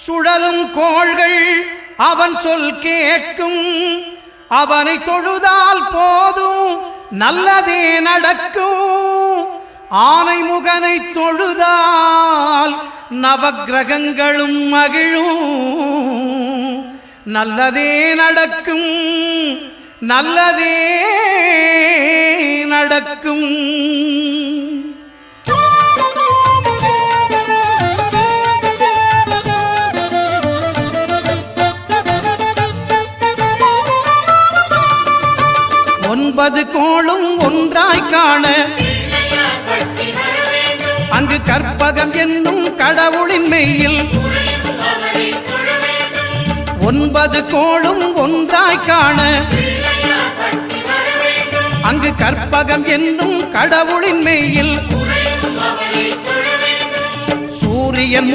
சுழலும் கோள்கள் அவன் சொல் கேட்கும். அவனை தொழுதால் போதும் நல்லதே நடக்கும். ஆனை முகனை தொழுதால் நவக்கிரகங்களும் மகிழும். நல்லதே நடக்கும், நல்லதே நடக்கும். ஒன்பது கோளும் ஒன்றாய் காண அங்கு கற்பகம் என்னும் கடவுளின் மெய்யில். ஒன்பது கோளும் ஒன்றாய் காண அங்கு கற்பகம் என்னும் கடவுளின் மெய்யில். சூரியன்